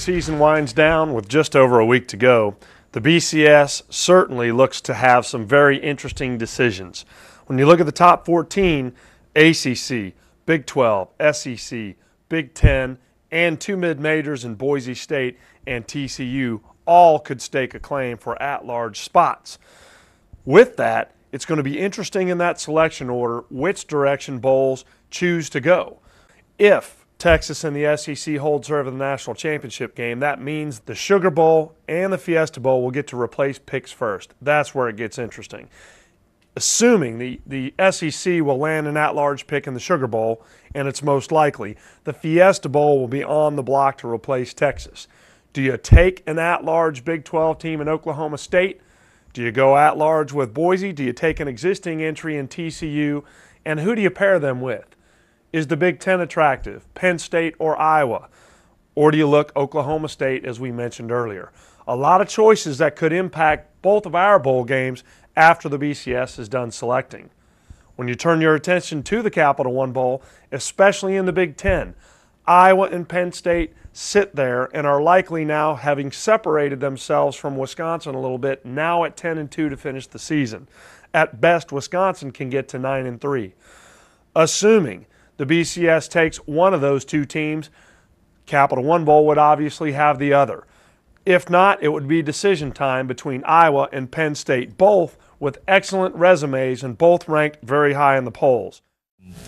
season winds down with just over a week to go, the BCS certainly looks to have some very interesting decisions. When you look at the top 14, ACC, Big 12, SEC, Big 10, and two mid-majors in Boise State and TCU all could stake a claim for at-large spots. With that, it's going to be interesting in that selection order which direction bowls choose to go. If Texas and the SEC hold serve in the national championship game, that means the Sugar Bowl and the Fiesta Bowl will get to replace picks first. That's where it gets interesting. Assuming the SEC will land an at-large pick in the Sugar Bowl, and it's most likely, the Fiesta Bowl will be on the block to replace Texas. Do you take an at-large Big 12 team in Oklahoma State? Do you go at-large with Boise? Do you take an existing entry in TCU? And who do you pair them with? Is the Big 10 attractive, Penn State or Iowa? Or do you look Oklahoma State, as we mentioned earlier? A lot of choices that could impact both of our bowl games after the BCS is done selecting. When you turn your attention to the Capital One Bowl, especially in the Big 10, Iowa and Penn State sit there and are likely now, having separated themselves from Wisconsin a little bit, now at 10-2 to finish the season. At best, Wisconsin can get to 9-3. Assuming the BCS takes one of those two teams, Capital One Bowl would obviously have the other. If not, it would be decision time between Iowa and Penn State, both with excellent resumes and both ranked very high in the polls.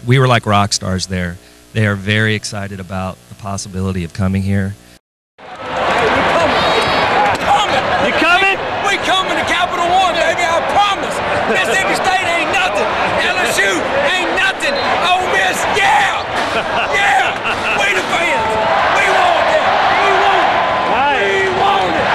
We were like rock stars there. They are very excited about the possibility of coming here. Hey, we coming. You coming? We coming to Capital One, baby, I promise. Mississippi State ain't nothing. LSU ain't nothing. Ole Miss, yeah! Yeah! We the fans. We want that. We want it. We want it.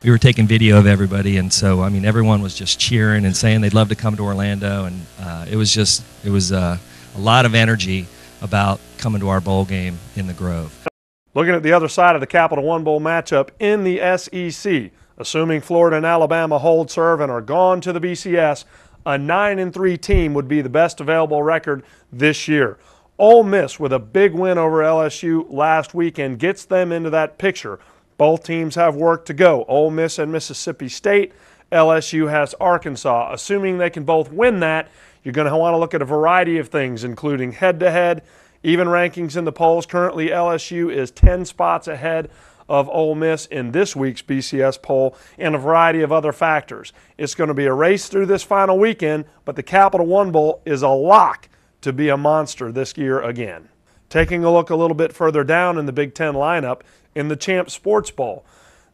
We were taking video of everybody, and so I mean everyone was just cheering and saying they'd love to come to Orlando, and it was a lot of energy about coming to our bowl game in the Grove. Looking at the other side of the Capital One Bowl matchup in the SEC, assuming Florida and Alabama hold serve and are gone to the BCS, a 9-3 team would be the best available record this year. Ole Miss, with a big win over LSU last weekend, gets them into that picture. Both teams have work to go. Ole Miss and Mississippi State. LSU has Arkansas. Assuming they can both win that, you're going to want to look at a variety of things, including head-to-head, even rankings in the polls. Currently, LSU is 10 spots ahead of Ole Miss in this week's BCS poll, and a variety of other factors. It's going to be a race through this final weekend, but the Capital One Bowl is a lock to be a monster this year again. Taking a look a little bit further down in the Big 10 lineup, in the Champ Sports Bowl,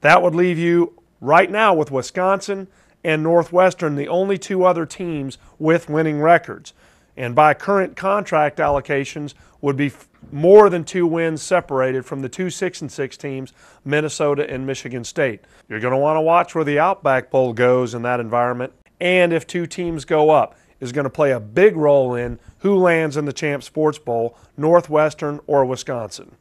that would leave you right now with Wisconsin and Northwestern, the only two other teams with winning records. And by current contract allocations, would be more than 2 wins separated from the two 6-6 teams, Minnesota and Michigan State. You're going to want to watch where the Outback Bowl goes in that environment, and if two teams go up, is going to play a big role in who lands in the Champ Sports Bowl, Northwestern or Wisconsin.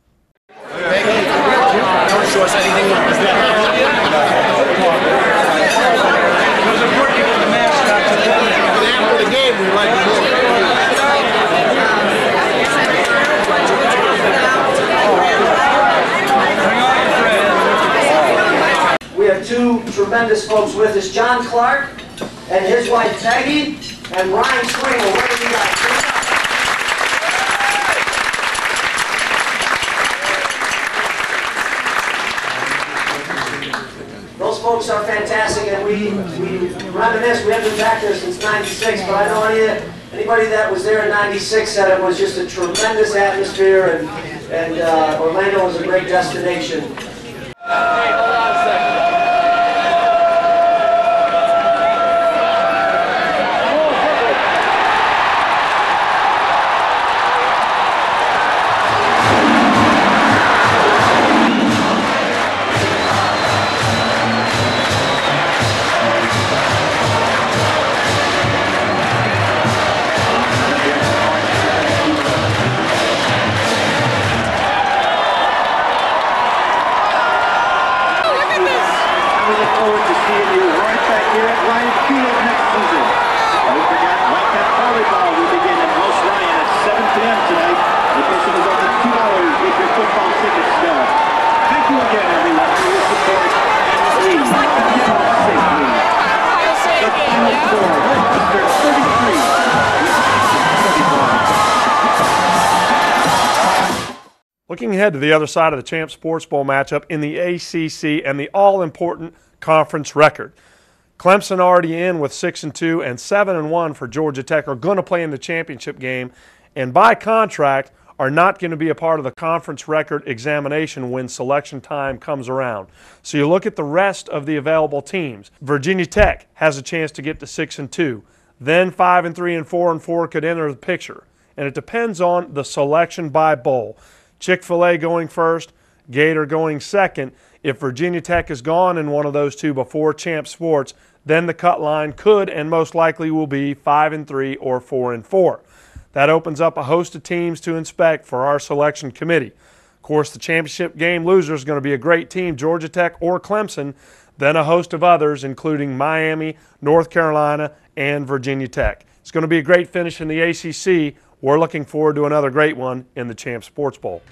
We have two tremendous folks with us, John Clark and his wife Peggy, and Ryan Swingle. Where are you guys? Those folks are fantastic, and we reminisce. We haven't been back there since '96, but I know anybody that was there in '96 said it was just a tremendous atmosphere, and Orlando was a great destination. Looking ahead to the other side of the Champs Sports Bowl matchup in the ACC and the all-important conference record. Clemson already in with 6-2 and 7-1 for Georgia Tech are going to play in the championship game and by contract are not going to be a part of the conference record examination when selection time comes around. So you look at the rest of the available teams. Virginia Tech has a chance to get to 6-2. Then 5-3 and 4-4 could enter the picture. And it depends on the selection by bowl. Chick-fil-A going first, Gator going second. If Virginia Tech is gone in one of those two before Champs Sports, then the cut line could and most likely will be 5-3 or 4-4. That opens up a host of teams to inspect for our selection committee. Of course, the championship game loser is going to be a great team, Georgia Tech or Clemson, then a host of others, including Miami, North Carolina, and Virginia Tech. It's going to be a great finish in the ACC. We're looking forward to another great one in the Champs Sports Bowl.